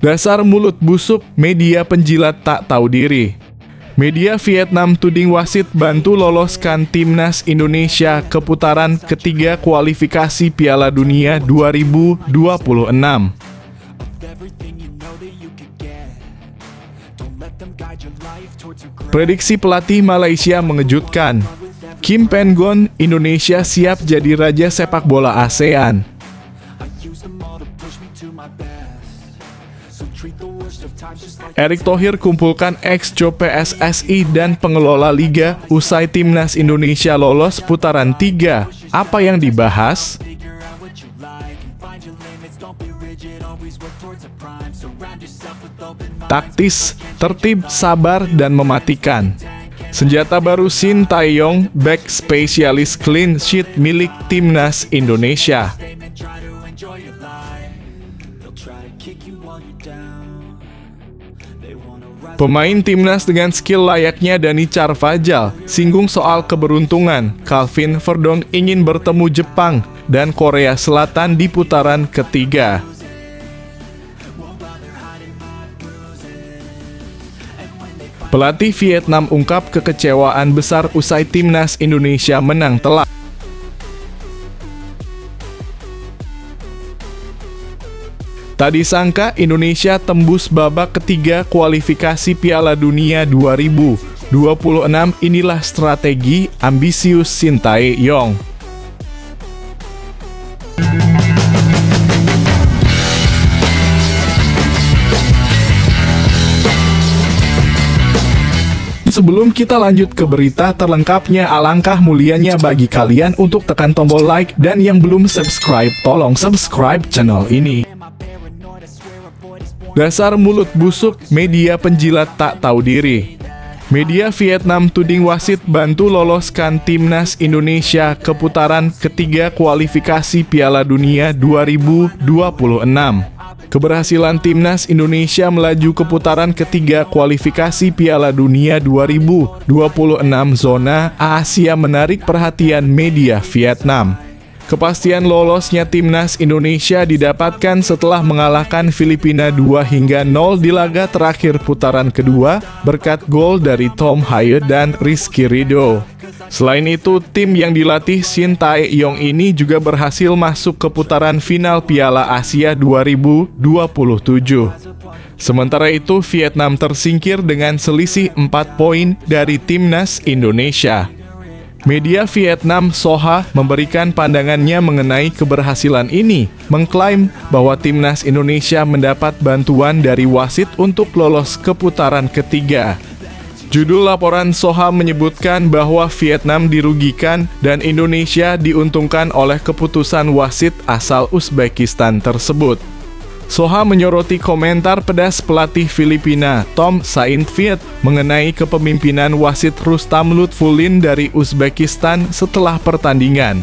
Dasar mulut busuk, media penjilat tak tahu diri. Media Vietnam tuding wasit bantu loloskan timnas Indonesia ke putaran ketiga kualifikasi Piala Dunia 2026. Prediksi pelatih Malaysia mengejutkan. Kim Pengon, Indonesia siap jadi raja sepak bola ASEAN. Erick Thohir kumpulkan ex-co PSSI dan pengelola liga usai timnas Indonesia lolos putaran 3. Apa yang dibahas? Taktis, tertib, sabar, dan mematikan. Senjata baru Shin Tae-yong, back spesialis clean sheet milik timnas Indonesia. Pemain timnas dengan skill layaknya Dani Carvajal singgung soal keberuntungan. Calvin Verdong ingin bertemu Jepang dan Korea Selatan di putaran ketiga. Pelatih Vietnam ungkap kekecewaan besar usai timnas Indonesia menang telak. Tak disangka Indonesia tembus babak ketiga kualifikasi Piala Dunia 2026. Inilah strategi ambisius Shin Tae-yong. Sebelum kita lanjut ke berita terlengkapnya, alangkah mulianya bagi kalian untuk tekan tombol like, dan yang belum subscribe, tolong subscribe channel ini. Dasar mulut busuk, media penjilat tak tahu diri. Media Vietnam tuding wasit bantu loloskan timnas Indonesia ke putaran ketiga kualifikasi Piala Dunia 2026. Keberhasilan timnas Indonesia melaju ke putaran ketiga kualifikasi Piala Dunia 2026 zona Asia menarik perhatian media Vietnam. Kepastian lolosnya timnas Indonesia didapatkan setelah mengalahkan Filipina 2-0 di laga terakhir putaran kedua berkat gol dari Tom Hye dan Rizky Ridho. Selain itu, tim yang dilatih Shin Tae-yong ini juga berhasil masuk ke putaran final Piala Asia 2027. Sementara itu, Vietnam tersingkir dengan selisih 4 poin dari timnas Indonesia. Media Vietnam Soha memberikan pandangannya mengenai keberhasilan ini, mengklaim bahwa timnas Indonesia mendapat bantuan dari wasit untuk lolos ke putaran ketiga. Judul laporan Soha menyebutkan bahwa Vietnam dirugikan dan Indonesia diuntungkan oleh keputusan wasit asal Uzbekistan tersebut. Soha menyoroti komentar pedas pelatih Filipina Tom Saintfiet mengenai kepemimpinan wasit Rustam Lutfulin dari Uzbekistan setelah pertandingan.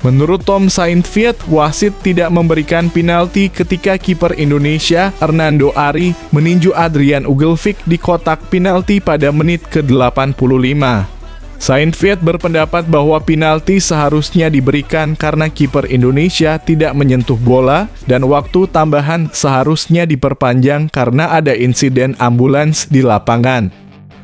Menurut Tom Saintfiet, wasit tidak memberikan penalti ketika kiper Indonesia Hernando Ari meninju Adrian Ugelvik di kotak penalti pada menit ke-85. Saintfiet berpendapat bahwa penalti seharusnya diberikan karena kiper Indonesia tidak menyentuh bola dan waktu tambahan seharusnya diperpanjang karena ada insiden ambulans di lapangan.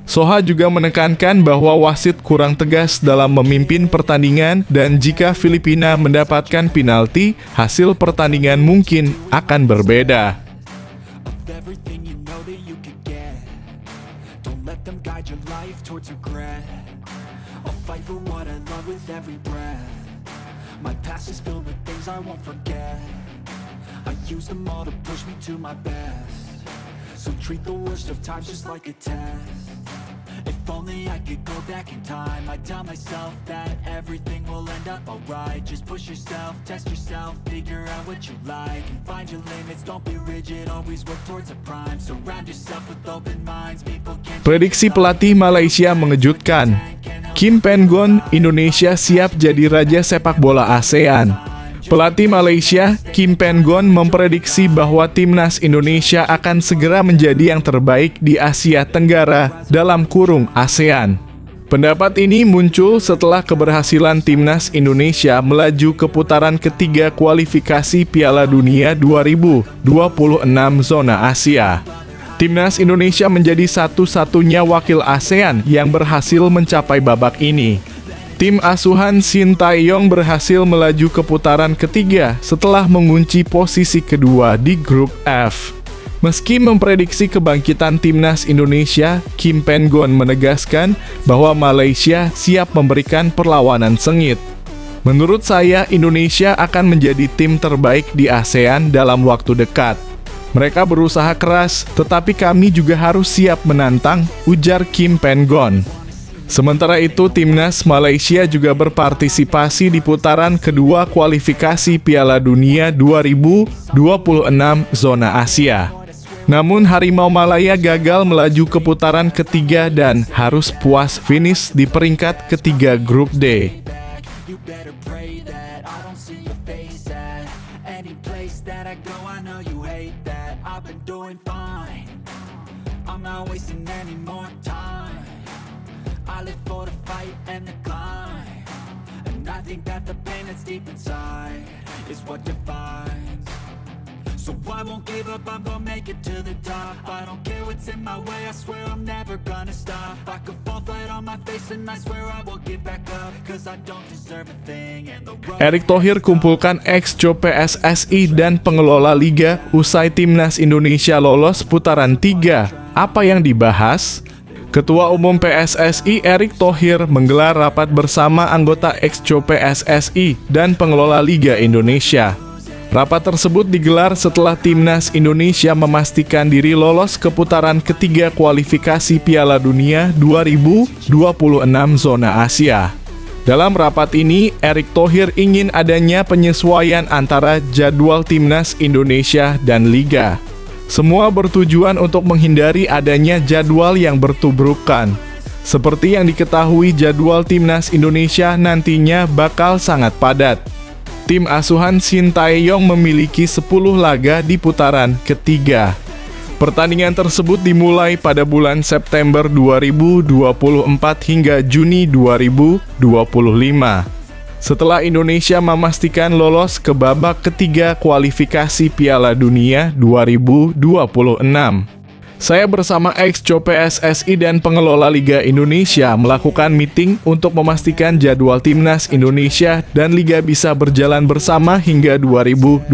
Soha juga menekankan bahwa wasit kurang tegas dalam memimpin pertandingan dan jika Filipina mendapatkan penalti, hasil pertandingan mungkin akan berbeda. I'll fight for what I love with every breath. My past is filled with things I won't forget. I use them all to push me to my best. So treat the worst of times just like a test. If only I could go back in time, I'd tell myself that everything will end up alright. Just push yourself, test yourself, figure out what you like, and find your limits, don't be rigid, always work towards a prime. Surround yourself with open minds, people can... Prediksi pelatih Malaysia mengejutkan. Kim Pengon, Indonesia siap jadi raja sepak bola ASEAN. Pelatih Malaysia, Kim Pengon, memprediksi bahwa timnas Indonesia akan segera menjadi yang terbaik di Asia Tenggara dalam kurung ASEAN. Pendapat ini muncul setelah keberhasilan timnas Indonesia melaju ke putaran ketiga kualifikasi Piala Dunia 2026 zona Asia. Timnas Indonesia menjadi satu-satunya wakil ASEAN yang berhasil mencapai babak ini. Tim asuhan Shin Tae-yong berhasil melaju ke putaran ketiga setelah mengunci posisi kedua di grup F. Meski memprediksi kebangkitan timnas Indonesia, Kim Pen-gon menegaskan bahwa Malaysia siap memberikan perlawanan sengit. Menurut saya, Indonesia akan menjadi tim terbaik di ASEAN dalam waktu dekat. Mereka berusaha keras, tetapi kami juga harus siap menantang, ujar Kim Pen-gon. Sementara itu, timnas Malaysia juga berpartisipasi di putaran kedua kualifikasi Piala Dunia 2026 zona Asia. Namun Harimau Malaya gagal melaju ke putaran ketiga dan harus puas finish di peringkat ketiga grup D. So I won't give up, I'm gonna make it to the top. I don't care what's in my way, I swear I'm never gonna stop. I could fall flat on my face and I swear I will get back up. Cause I don't deserve a thing and the road... Erick Thohir kumpulkan ex-co PSSI dan pengelola liga usai timnas Indonesia lolos putaran 3. Apa yang dibahas? Ketua Umum PSSI Erick Thohir menggelar rapat bersama anggota ex-co PSSI dan pengelola Liga Indonesia. Rapat tersebut digelar setelah timnas Indonesia memastikan diri lolos ke putaran ketiga kualifikasi Piala Dunia 2026 zona Asia. Dalam rapat ini, Erick Thohir ingin adanya penyesuaian antara jadwal timnas Indonesia dan Liga. Semua bertujuan untuk menghindari adanya jadwal yang bertubrukan. Seperti yang diketahui, jadwal timnas Indonesia nantinya bakal sangat padat. Tim asuhan Shin Tae-yong memiliki 10 laga di putaran ketiga. Pertandingan tersebut dimulai pada bulan September 2024 hingga Juni 2025. Setelah Indonesia memastikan lolos ke babak ketiga kualifikasi Piala Dunia 2026. Saya bersama ex-co PSSI dan pengelola Liga Indonesia melakukan meeting untuk memastikan jadwal timnas Indonesia dan Liga bisa berjalan bersama hingga 2027,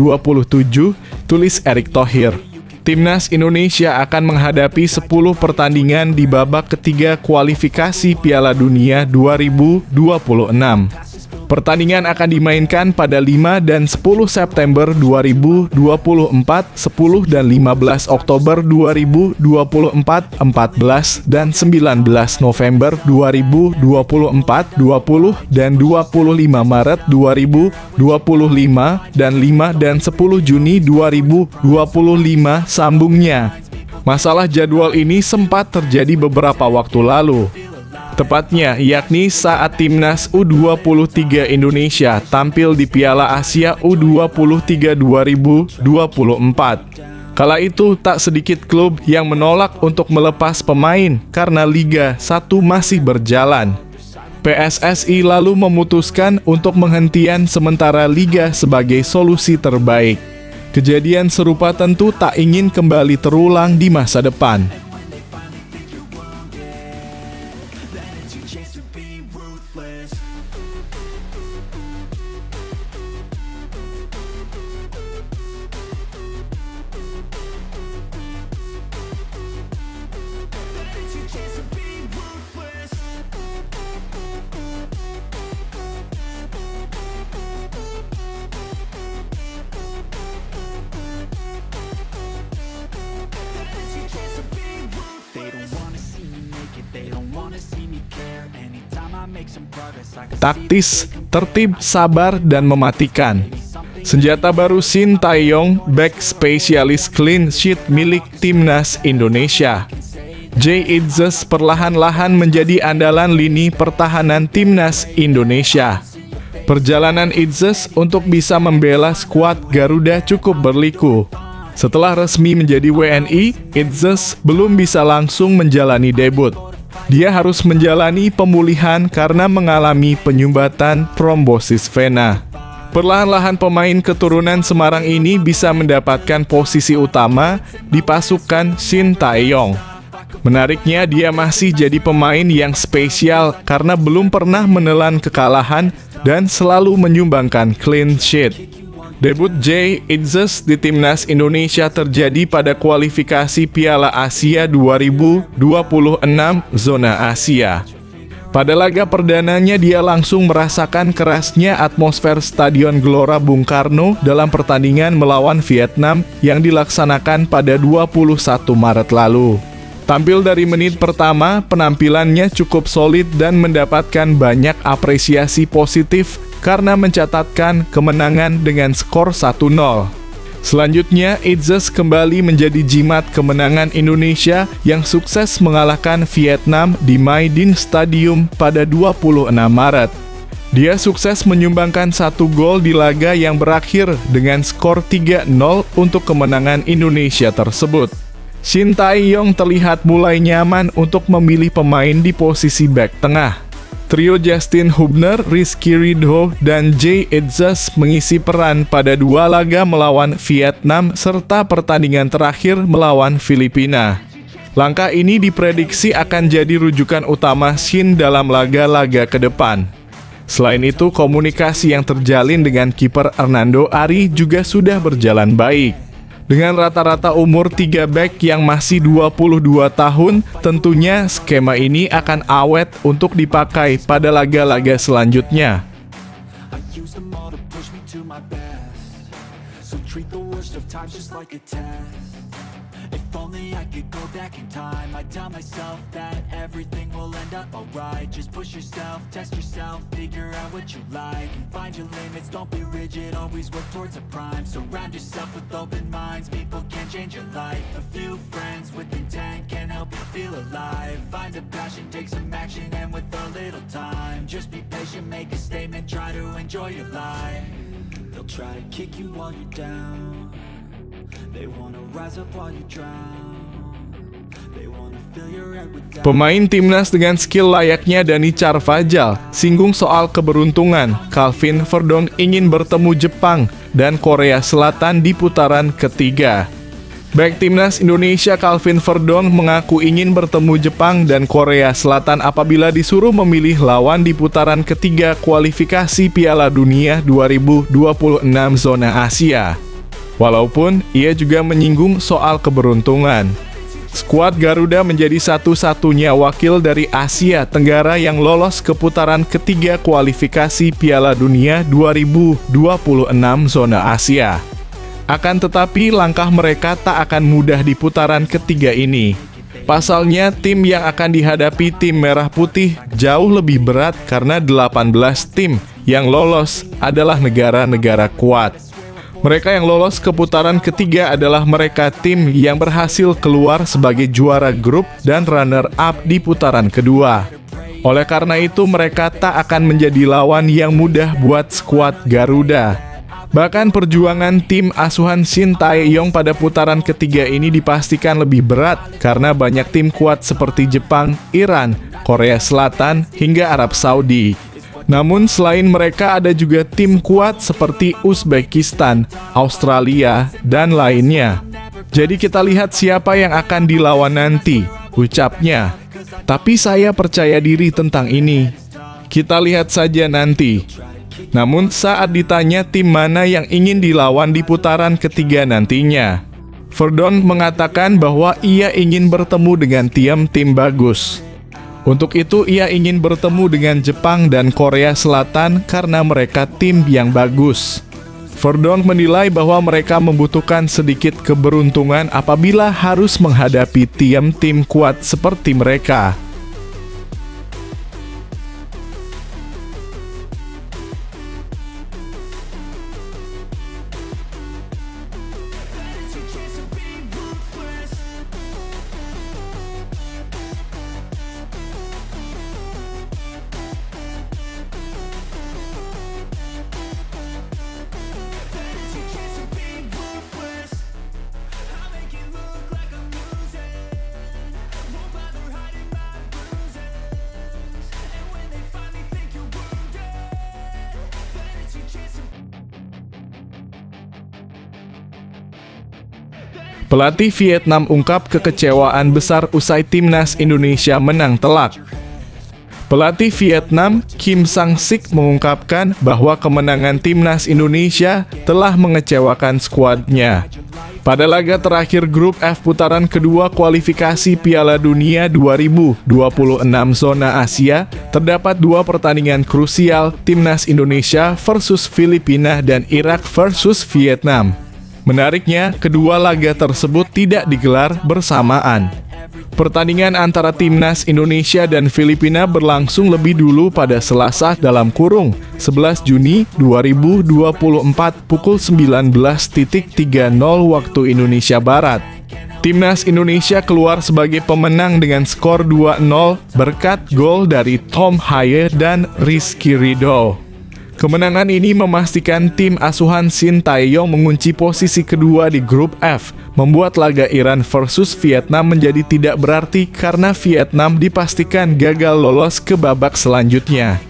tulis Erick Thohir. Timnas Indonesia akan menghadapi 10 pertandingan di babak ketiga kualifikasi Piala Dunia 2026. Pertandingan akan dimainkan pada 5 dan 10 September 2024, 10 dan 15 Oktober 2024, 14 dan 19 November 2024, 20 dan 25 Maret 2025, dan 5 dan 10 Juni 2025 sambungnya. Masalah jadwal ini sempat terjadi beberapa waktu lalu. Tepatnya, yakni saat timnas U23 Indonesia tampil di Piala Asia U23 2024. Kala itu, tak sedikit klub yang menolak untuk melepas pemain karena Liga 1 masih berjalan. PSSI lalu memutuskan untuk menghentikan sementara Liga sebagai solusi terbaik. Kejadian serupa tentu tak ingin kembali terulang di masa depan. Taktis, tertib, sabar, dan mematikan. Senjata baru Shin Tae-yong, back spesialis clean sheet milik timnas Indonesia. Jay Itzes perlahan-lahan menjadi andalan lini pertahanan timnas Indonesia. Perjalanan Itzes untuk bisa membela skuad Garuda cukup berliku. Setelah resmi menjadi WNI, Itzes belum bisa langsung menjalani debut. Dia harus menjalani pemulihan karena mengalami penyumbatan trombosis vena. Perlahan-lahan pemain keturunan Semarang ini bisa mendapatkan posisi utama di pasukan Shin Tae-yong. Menariknya, dia masih jadi pemain yang spesial karena belum pernah menelan kekalahan dan selalu menyumbangkan clean sheet. Debut Jay Itzes di timnas Indonesia terjadi pada kualifikasi Piala Asia 2026 zona Asia. Pada laga perdananya dia langsung merasakan kerasnya atmosfer Stadion Gelora Bung Karno dalam pertandingan melawan Vietnam yang dilaksanakan pada 21 Maret lalu. Tampil dari menit pertama, penampilannya cukup solid dan mendapatkan banyak apresiasi positif karena mencatatkan kemenangan dengan skor 1-0. Selanjutnya, Itzes kembali menjadi jimat kemenangan Indonesia yang sukses mengalahkan Vietnam di My Dinh Stadium pada 26 Maret. Dia sukses menyumbangkan 1 gol di laga yang berakhir dengan skor 3-0 untuk kemenangan Indonesia tersebut. Shin Tae-yong terlihat mulai nyaman untuk memilih pemain di posisi bek tengah. Trio Justin Hubner, Rizky Ridho, dan Jay Itzes mengisi peran pada 2 laga melawan Vietnam serta pertandingan terakhir melawan Filipina. Langkah ini diprediksi akan jadi rujukan utama Shin dalam laga-laga ke depan. Selain itu, komunikasi yang terjalin dengan kiper Hernando Ari juga sudah berjalan baik. Dengan rata-rata umur 3 bek yang masih 22 tahun, tentunya skema ini akan awet untuk dipakai pada laga-laga selanjutnya. If only I could go back in time, I'd tell myself that everything will end up alright. Just push yourself, test yourself, figure out what you like, and find your limits, don't be rigid, always work towards a prime. Surround yourself with open minds, people can change your life. A few friends with intent can help you feel alive. Find a passion, take some action, and with a little time, just be patient, make a statement, try to enjoy your life. They'll try to kick you while you're down, they wanna rise up while you drown. They wanna fill your head with doubt. Pemain timnas dengan skill layaknya Dani Carvajal singgung soal keberuntungan. Calvin Verdong ingin bertemu Jepang dan Korea Selatan di putaran ketiga. Bek timnas Indonesia Calvin Verdong mengaku ingin bertemu Jepang dan Korea Selatan apabila disuruh memilih lawan di putaran ketiga kualifikasi Piala Dunia 2026 zona Asia. Walaupun ia juga menyinggung soal keberuntungan. Skuad Garuda menjadi satu-satunya wakil dari Asia Tenggara yang lolos ke putaran ketiga kualifikasi Piala Dunia 2026 zona Asia. Akan tetapi langkah mereka tak akan mudah di putaran ketiga ini. Pasalnya tim yang akan dihadapi tim Merah Putih jauh lebih berat karena 18 tim yang lolos adalah negara-negara kuat. Mereka yang lolos ke putaran ketiga adalah mereka tim yang berhasil keluar sebagai juara grup dan runner-up di putaran kedua. Oleh karena itu, mereka tak akan menjadi lawan yang mudah buat skuad Garuda. Bahkan perjuangan tim asuhan Shin Tae-yong pada putaran ketiga ini dipastikan lebih berat karena banyak tim kuat seperti Jepang, Iran, Korea Selatan, hingga Arab Saudi. Namun selain mereka ada juga tim kuat seperti Uzbekistan, Australia, dan lainnya. Jadi kita lihat siapa yang akan dilawan nanti, ucapnya. Tapi saya percaya diri tentang ini. Kita lihat saja nanti. Namun saat ditanya tim mana yang ingin dilawan di putaran ketiga nantinya, Verdong mengatakan bahwa ia ingin bertemu dengan tim bagus. Untuk itu ia ingin bertemu dengan Jepang dan Korea Selatan karena mereka tim yang bagus. Verdong menilai bahwa mereka membutuhkan sedikit keberuntungan apabila harus menghadapi tim kuat seperti mereka. Pelatih Vietnam ungkap kekecewaan besar usai timnas Indonesia menang telak. Pelatih Vietnam, Kim Sang-sik, mengungkapkan bahwa kemenangan timnas Indonesia telah mengecewakan skuadnya. Pada laga terakhir grup F putaran kedua kualifikasi Piala Dunia 2026 zona Asia, terdapat dua pertandingan krusial timnas Indonesia versus Filipina dan Irak versus Vietnam. Menariknya, kedua laga tersebut tidak digelar bersamaan. Pertandingan antara timnas Indonesia dan Filipina berlangsung lebih dulu pada Selasa dalam kurung 11 Juni 2024 pukul 19.30 waktu Indonesia Barat. Timnas Indonesia keluar sebagai pemenang dengan skor 2-0 berkat gol dari Tom Haye dan Rizky Ridho. Kemenangan ini memastikan tim asuhan Shin Tae-yong mengunci posisi kedua di grup F, membuat laga Iran versus Vietnam menjadi tidak berarti karena Vietnam dipastikan gagal lolos ke babak selanjutnya.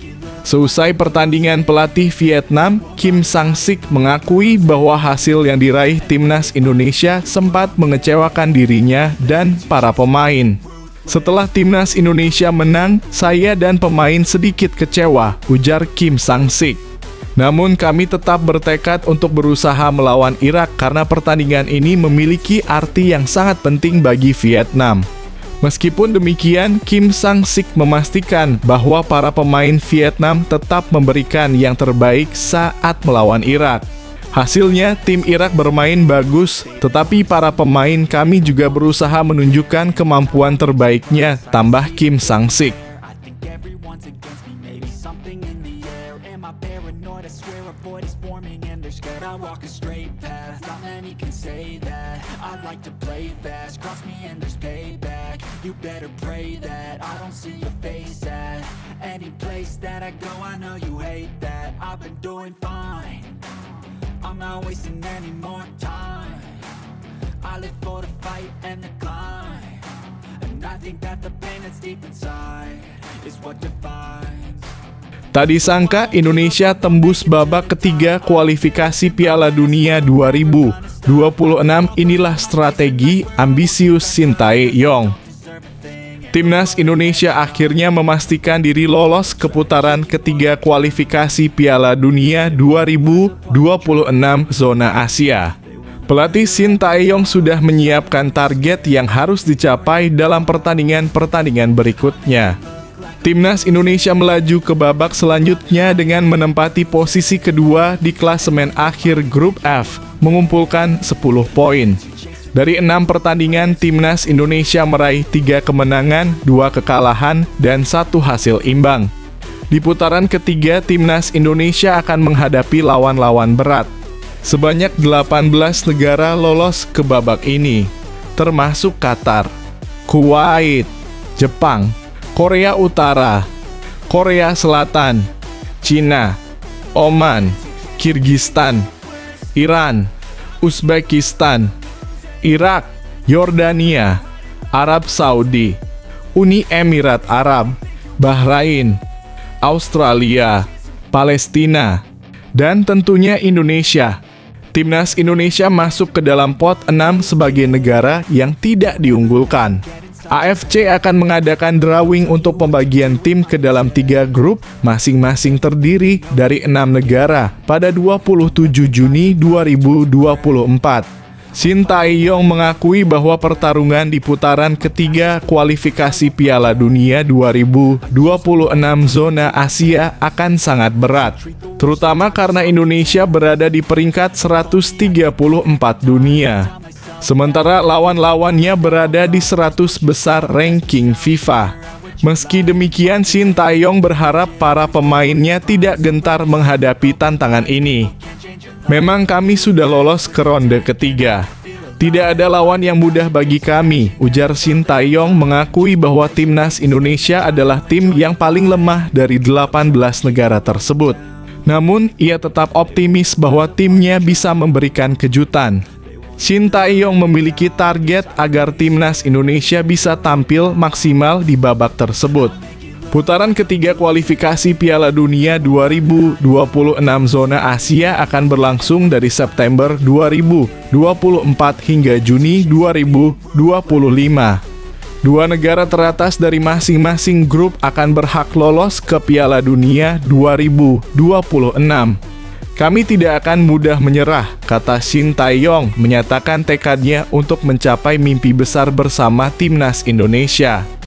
Seusai pertandingan, pelatih Vietnam, Kim Sang-sik, mengakui bahwa hasil yang diraih timnas Indonesia sempat mengecewakan dirinya dan para pemain. Setelah timnas Indonesia menang, saya dan pemain sedikit kecewa, ujar Kim Sang-sik. Namun kami tetap bertekad untuk berusaha melawan Irak karena pertandingan ini memiliki arti yang sangat penting bagi Vietnam. Meskipun demikian, Kim Sang-sik memastikan bahwa para pemain Vietnam tetap memberikan yang terbaik saat melawan Irak. Hasilnya, tim Irak bermain bagus, tetapi para pemain kami juga berusaha menunjukkan kemampuan terbaiknya, tambah Kim Sang-sik. I'm not wasting any more time. I live for the fight and the climb, and I think that the pain that's deep inside is what defines. Tak disangka Indonesia tembus babak ketiga kualifikasi Piala Dunia 2026. Inilah strategi ambisius Shin Tae-yong. Timnas Indonesia akhirnya memastikan diri lolos ke putaran ketiga kualifikasi Piala Dunia 2026 zona Asia. Pelatih Shin Tae-yong sudah menyiapkan target yang harus dicapai dalam pertandingan-pertandingan berikutnya. Timnas Indonesia melaju ke babak selanjutnya dengan menempati posisi kedua di klasemen akhir grup F, mengumpulkan 10 poin. Dari 6 pertandingan, Timnas Indonesia meraih 3 kemenangan, 2 kekalahan, dan 1 hasil imbang. Di putaran ketiga, Timnas Indonesia akan menghadapi lawan-lawan berat. Sebanyak 18 negara lolos ke babak ini, termasuk Qatar, Kuwait, Jepang, Korea Utara, Korea Selatan, Cina, Oman, Kirgistan, Iran, Uzbekistan, Irak, Yordania, Arab Saudi, Uni Emirat Arab, Bahrain, Australia, Palestina, dan tentunya Indonesia. Timnas Indonesia masuk ke dalam pot 6 sebagai negara yang tidak diunggulkan. AFC akan mengadakan drawing untuk pembagian tim ke dalam 3 grup, masing-masing terdiri dari 6 negara pada 27 Juni 2024. Shin Tae-yong mengakui bahwa pertarungan di putaran ketiga kualifikasi Piala Dunia 2026 zona Asia akan sangat berat, terutama karena Indonesia berada di peringkat 134 dunia. Sementara lawan-lawannya berada di 100 besar ranking FIFA. Meski demikian, Shin Tae-yong berharap para pemainnya tidak gentar menghadapi tantangan ini. Memang kami sudah lolos ke ronde ketiga. Tidak ada lawan yang mudah bagi kami, ujar Shin Tae-yong mengakui bahwa timnas Indonesia adalah tim yang paling lemah dari 18 negara tersebut. Namun, ia tetap optimis bahwa timnya bisa memberikan kejutan. Shin Tae-yong memiliki target agar timnas Indonesia bisa tampil maksimal di babak tersebut. Putaran ketiga kualifikasi Piala Dunia 2026 zona Asia akan berlangsung dari September 2024 hingga Juni 2025. Dua negara teratas dari masing-masing grup akan berhak lolos ke Piala Dunia 2026. Kami tidak akan mudah menyerah, kata Shin Tae-yong menyatakan tekadnya untuk mencapai mimpi besar bersama timnas Indonesia.